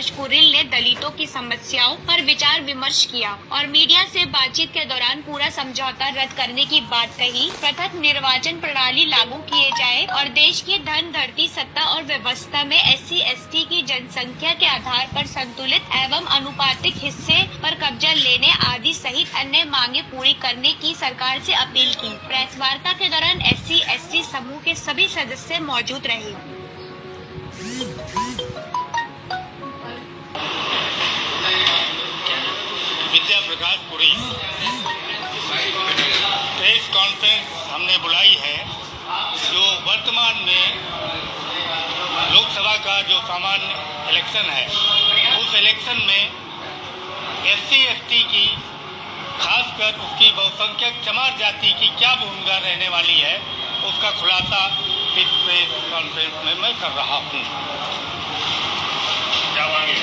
पंचकुरिल ने दलितों की समस्याओं पर विचार विमर्श किया और मीडिया से बातचीत के दौरान पूरा समझौता रद्द करने की बात कही। पृथक निर्वाचन प्रणाली लागू किए जाए और देश की धन धरती सत्ता और व्यवस्था में SC/ST की जनसंख्या के आधार पर संतुलित एवं अनुपातिक हिस्से पर कब्जा लेने आदि सहित अन्य मांगे पूरी करने की सरकार से अपील की। प्रेस वार्ता के दौरान SC/ST समूह के सभी सदस्य मौजूद रहे। विद्या प्रकाश पुरी प्रेस कॉन्फ्रेंस हमने बुलाई है। जो वर्तमान में लोकसभा का जो सामान्य इलेक्शन है, उस इलेक्शन में SC/ST की, खासकर उसकी बहुसंख्यक चमार जाति की क्या भूमिका रहने वाली है, उसका खुलासा इस प्रेस कॉन्फ्रेंस में मैं कर रहा हूँ। क्या मांगे?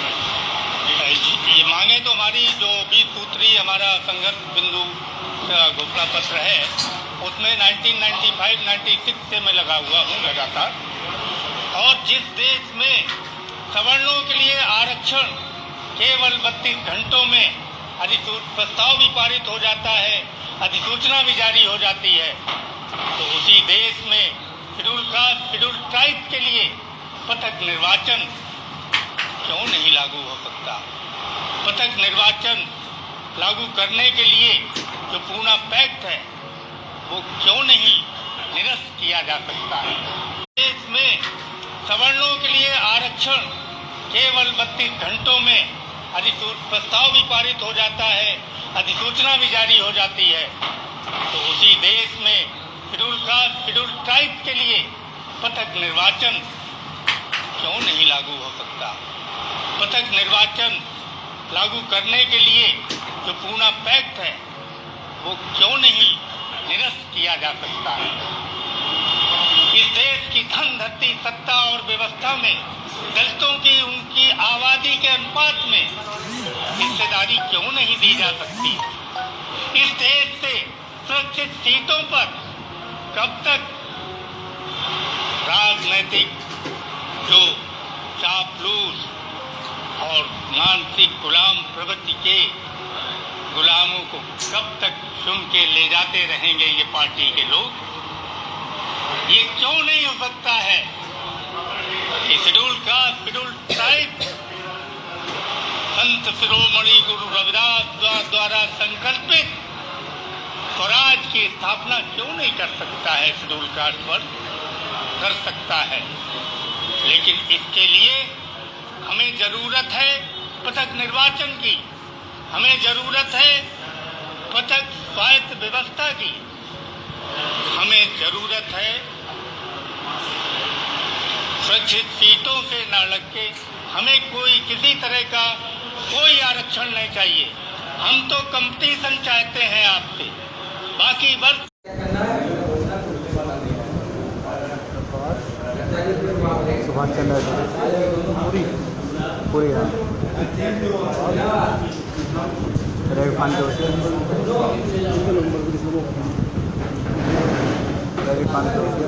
ये मांगे तो हमारी जो 20 सूत्री हमारा संघर्ष बिंदु घोषणा पत्र है, उसमें 1995-96 से मैं लगा हुआ हूँ लगातार। और जिस देश में सवर्णों के लिए आरक्षण केवल 32 घंटों में प्रस्ताव भी पारित हो जाता है, अधिसूचना भी जारी हो जाती है, तो उसी देश में शेड्यूल कास्ट, शेड्यूल ट्राइब के लिए पृथक निर्वाचन क्यों नहीं लागू हो सकता? पृथक निर्वाचन लागू करने के लिए जो पूरा पैक्ट है, वो क्यों नहीं निरस्त किया जा सकता है? देश में सवर्णों के लिए आरक्षण केवल 32 घंटों में प्रस्ताव भी पारित हो जाता है, अधिसूचना भी जारी हो जाती है, तो उसी देश में शेड्यूल कास्ट, शेड्यूल ट्राइब के लिए पृथक निर्वाचन क्यों नहीं लागू हो सकता? पृथक निर्वाचन लागू करने के लिए जो पूरा पैक्ट है, वो क्यों नहीं निरस्त किया जा सकता है? इस देश की धन धरती सत्ता और व्यवस्था में दलितों की, उनकी आबादी के अनुपात में हिस्सेदारी क्यों नहीं दी जा सकती? इस देश से सुरक्षित सीटों पर कब तक राजनैतिक जो चापलूस और मानसिक गुलाम प्रवृत्ति के गुलामों को कब तक चुन के ले जाते रहेंगे ये पार्टी के लोग? ये क्यों नहीं हो सकता है कि schedule caste, schedule tribe Sant Shiromani Guru Ravidas द्वारा संकल्पित स्वराज की स्थापना क्यों नहीं कर सकता है? शेड्यूल कास्ट पर कर सकता है, लेकिन इसके लिए हमें जरूरत है पृथक निर्वाचन की, हमें जरूरत है पृथक स्वायत्त व्यवस्था की, हमें जरूरत है सुरक्षित सीटों से न लग के हमें कोई किसी तरह का कोई आरक्षण नहीं चाहिए। हम तो कंपटीशन चाहते हैं आपसे, बाकी वर्ग सुभाष चंद्र पूरी रेगिफान जोशी, रेगिफान जोशी,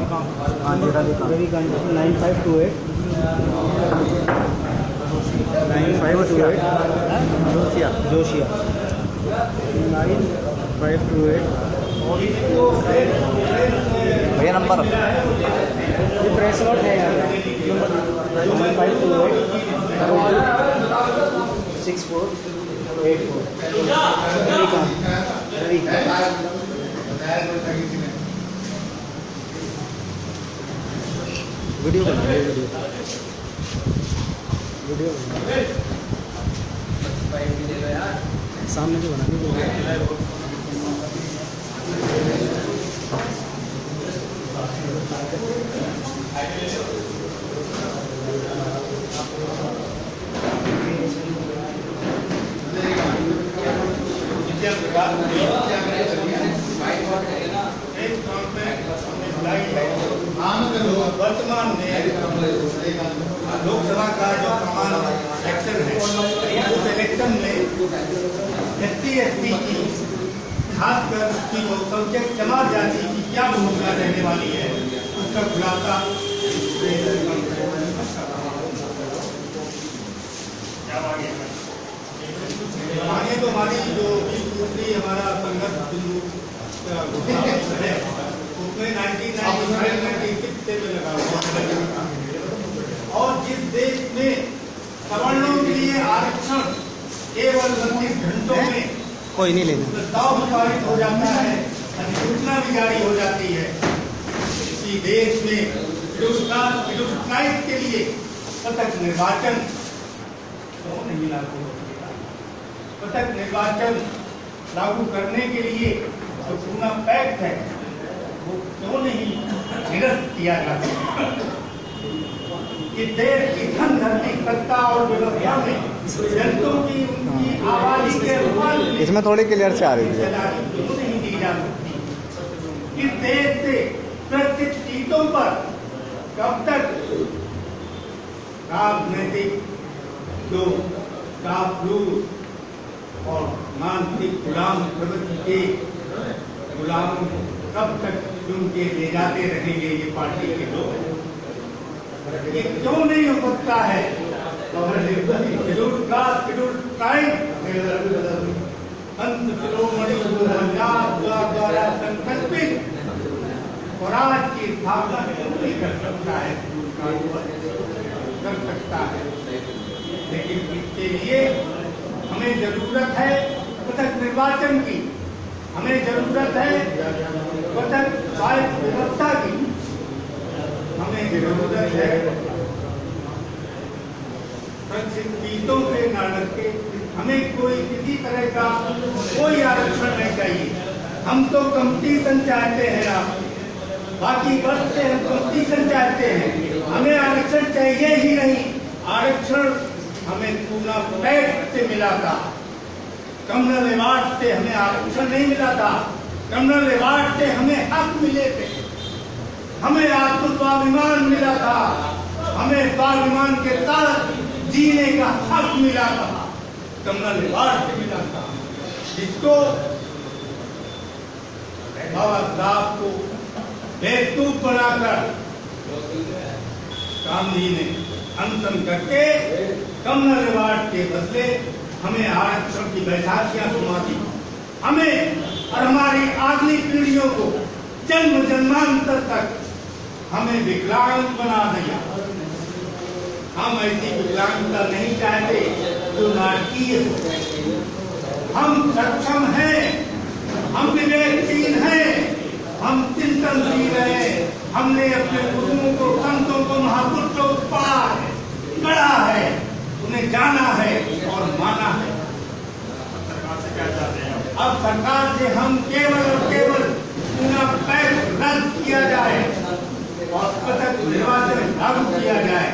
हाँ जी रविकांत 9528 जोशिया 9528 भैया नंबर ये प्रेस नोट है यहाँ 9528 6484 वीडियो बनाइए, वीडियो सामने जो बनाने वर्तमान में लोकसभा का जो सामान्य इलेक्शन है, उस इलेक्शन में SC/ST की, खासकर उसकी बहुसंख्यक चमार जाति की क्या भूमिका रहने वाली है, उसका खुलासा हमारी जो दूसरी हमारा संघर्ष बिंदु का घोषणा पत्र है उसमें 1995-96 से में लगा हुआ है। और जिस देश में सवर्णों के लिए आरक्षण केवल 29 घंटों में कोई नहीं लेना प्रस्ताव पारित हो जाता है, अधिसूचना भी जारी हो जाती है, इसी देश में विडुप्लाइट के लिए सतत निर्वाचन क्यों नहीं लागू हो? सतत निर्वाचन लागू करने के लिए जो पूरा पैक्ट है वो क्यों नहीं निरस्त किया जाता? कि देश की धन धरती सत्ता और व्यवस्था में जनता की उनकी आबादी के अनुपात इसमें थोड़ी क्लियर से आ रही है। क्यों नहीं दी जा सकती? इस देश से प्रत्येक सीटों पर कब तक राजनीतिक जो काफलूस और मानसिक गुलाम प्रवृत्ति के गुलाम कब तक चुन के ले जाते रहेंगे ये पार्टी के लोग? ये क्यों नहीं हो सकता है? अंत शिरोमणि द्वारा संकल्पित स्वराज की स्थापना क्यों नहीं कर सकता है? कर सकता है, लेकिन इसके लिए हमें जरूरत है पृथक निर्वाचन की, हमें जरूरत है पृथक स्वायत्त व्यवस्था की, हमें जरूरत है सीटों से न लड़के, हमें कोई किसी तरह का कोई आरक्षण नहीं चाहिए। हम तो कंपटीशन चाहते हैं, आप बाकी वर्ग से हम कंपटीशन चाहते हैं, हमें आरक्षण चाहिए ही नहीं। आरक्षण हमें पूरा पैक्ट से मिला था, कम्युनल अवार्ड से हमें आरक्षण नहीं मिला था, कम्युनल अवार्ड से हमें हक मिले थे, हमें आत्मस्वाभिमान मिला था, हमें स्वाभिमान के साथ जीने का हक मिला था, कम्युनल अवार्ड से मिला था, जिसको बाबा साहब को बेवकूफ बनाकर गांधी ने अंतन करके कम्युनल अवार्ड के बदले हमें आरक्षण की बैसाखियां सुना दी, हमें और हमारी अगली पीढ़ियों को जन्म जन्मांतर तक हमें विकलांग बना दिया। हम ऐसी विकलांगता नहीं चाहते जो नाटकीय हो। हम सक्षम हैं, हम विवेकशील हैं, हम चिंतनशील हैं, हमने अपने गुरुओं को, संतों को, महापुरुषों को पढ़ा है, पढ़ा है, उन्हें जाना है और माना है। सरकार से क्या चाहते हैं? अब सरकार से हम केवल और केवल पूरा पैक्ट रद्द किया जाए और पृथक निर्वाचन लागू किया जाए।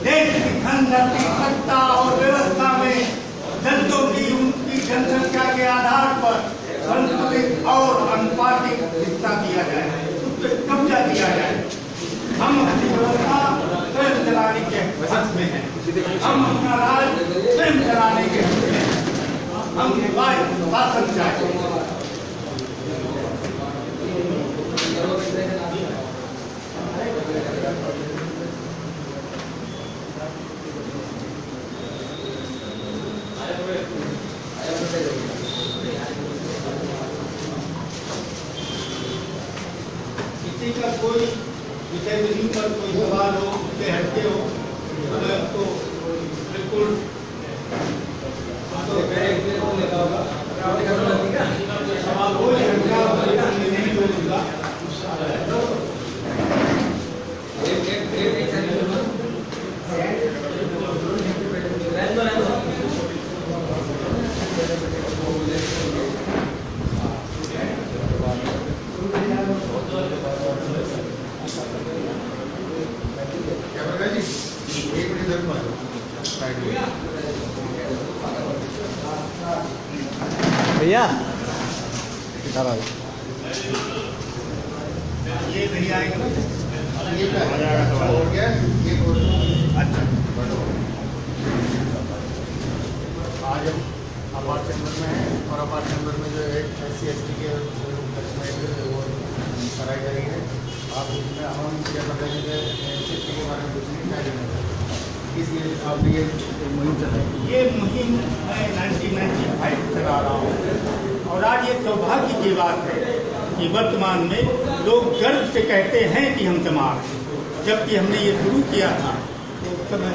देश की धन धरती सत्ता और व्यवस्था में जनता की उनकी जनसंख्या के आधार पर संतुलित और अनुपातिक हिस्सा दिया जाए, उस पर कब्जा दिया जाए। हम अपनी व्यवस्था स्वयं चलाने के हक में हैं, हम अपना राज स्वयं चलाने के हक में हैं, हम शासन चाहते हैं। किसी का कोई विषय विधि पर कोई सवाल हो, उससे हटके हो, तो मैं उसको बिल्कुल सवाल हो नहीं बोलूँगा। भैया इधर आओ। ये नहीं आएगा ना, ये हो गया, ये अच्छा। आज हम अपार्ट चैम्बर में हैं और अपार्ट चैम्बर में जो एक SC/ST के वो कराई जा रही है। आप उसमें हम क्या कर रहे हैं कि SC/ST के बारे में कुछ नहीं कह रहे हैं। किस लिए आपने ये मुहिम चलाई? ये मुहिम मैं 1995 चला रहा हूँ और आज ये सौभाग्य की बात है कि वर्तमान में लोग गर्व से कहते हैं कि हम चमार हैं। जबकि हमने ये शुरू किया था तो उस समय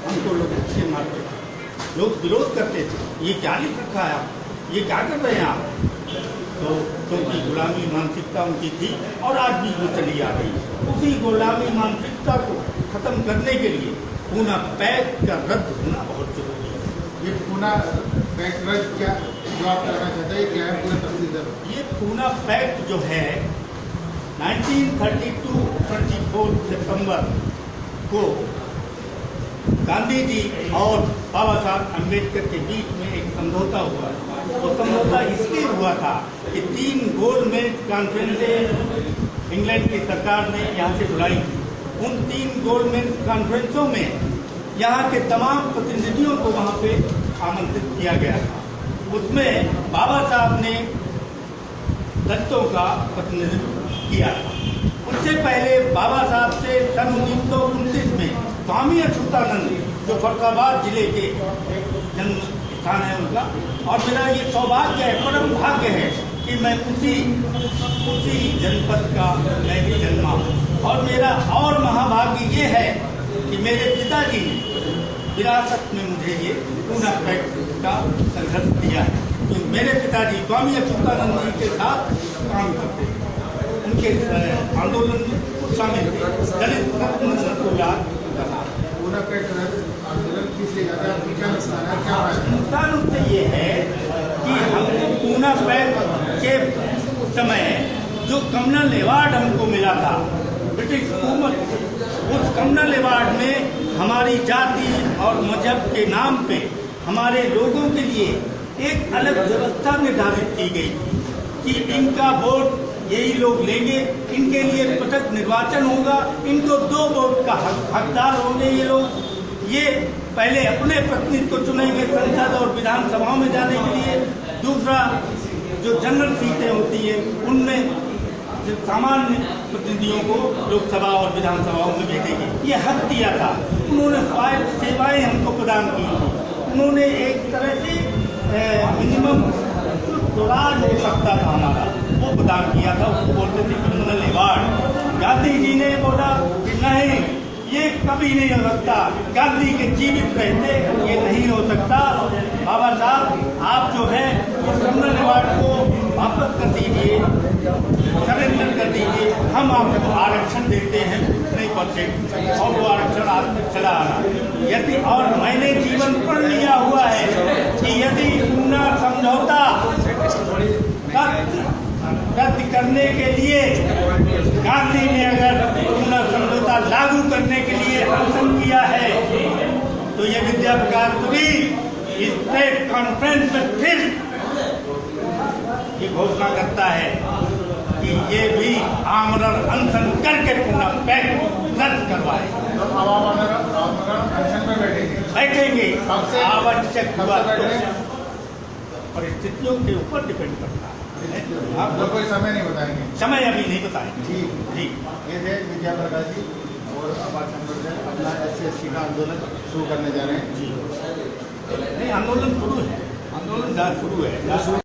हमको लोग अच्छे मारते थे, लोग विरोध करते थे, ये क्या लिख रखा है आप, ये क्या कर रहे हैं आप। तो क्योंकि गुलामी मानसिकता उनकी थी और आज भी वो चली आ रही है। उसी गुलामी मानसिकता को खत्म करने के लिए पूना पैक्ट का रद्द होना बहुत जरूरी है। ये पूना पैक्ट रद्द क्या जो आप करना चाहते हैं, क्या है पूरा तफसील? ये पूना पैक्ट जो है 1932 24 सितंबर को गांधी जी और बाबा साहब अम्बेडकर के बीच में एक समझौता हुआ। वो समझौता इसलिए हुआ था कि 3 गोलमेज कॉन्फ्रेंसें इंग्लैंड की सरकार ने यहाँ से बुलाई थी। उन 3 गोलमेज कॉन्फ्रेंसों में यहाँ के तमाम प्रतिनिधियों को वहाँ पे आमंत्रित किया गया था। उसमें बाबा साहब ने दलितों का प्रतिनिधित्व किया था। उससे पहले बाबा साहब से सन 1929 में स्वामी अच्युतानंद, जो फरुखाबाद जिले के जन्म स्थान है उनका, और मेरा ये सौभाग्य है, परम भाग्य है कि मैं उसी जनपद का मैं भी जन्मा। और मेरा और महाभाग्य ये है कि मेरे पिताजी ने विरासत में मुझे ये पूना पैक्ट का संघर्ष दिया है। तो मेरे पिताजी स्वामी अच्युतानंद जी के साथ काम करते थे, उनके आंदोलन में शामिल थे, दलित को याद करना। पूना पैक्ट आंदोलन किस लिए जाता है, क्या नुकसान है, क्या नुकसान उससे ये है कि हमको पूना पैक्ट के समय जो कम्युनल अवार्ड हमको मिला था ब्रिटिश हुकूमत, उस कम्युनल अवार्ड में हमारी जाति और मजहब के नाम पे हमारे लोगों के लिए एक अलग व्यवस्था निर्धारित की गई कि इनका वोट यही लोग लेंगे, इनके लिए पृथक निर्वाचन होगा, इनको 2 वोट का हकदार होंगे ये लोग। ये पहले अपने प्रतिनिधि को चुनेंगे संसद और विधानसभाओं में जाने के लिए। दूसरा, जो जनरल सीटें होती है उनमें सामान्य प्रतिनिधियों को लोकसभा और विधानसभाओं में भेजेंगे, ये हक दिया था। उन्होंने सेवाएं हमको प्रदान की। उन्होंने एक तरह से मिनिमम स्वराज हो सकता था हमारा, वो प्रदान किया था, उसको बोलते थे कम्युनल अवार्ड। गांधी जी ने बोला कि नहीं, ये कभी नहीं हो सकता। गांधी के जीवित रहते ये नहीं हो सकता। बाबा साहब, आप जो है इस कम्युनल अवार्ड को वापस कर दीजिए, सरेंडर कर दीजिए, हम आपको आरक्षण देते हैं नहीं परसेंट, और वो आरक्षण आज तक चला आ रहा। यदि और मैंने जीवन पढ़ लिया हुआ है कि यदि पूना समझौता रद्द करने के लिए गांधी ने अगर पूना समझौता लागू करने के लिए अनशन किया है तो ये विद्या प्रकाश पुरी स्टेट कॉन्फ्रेंस में फिर ये घोषणा करता है कि ये भी आमरण अनशन करके पूना पैक्ट रद्द करवाए। तो अब आप अनशन पर बैठेंगे आवश्यक हुआ तो परिस्थितियों के ऊपर डिपेंड करता है। आप तो कोई समय नहीं बताएंगे? समय अभी नहीं बताएंगे। जी, ये थे विद्या प्रकाश जी, और अब आज हम लोग अपना SC/ST का आंदोलन शुरू करने जा रहे हैं। जी नहीं, आंदोलन शुरू है, आंदोलन शुरू है।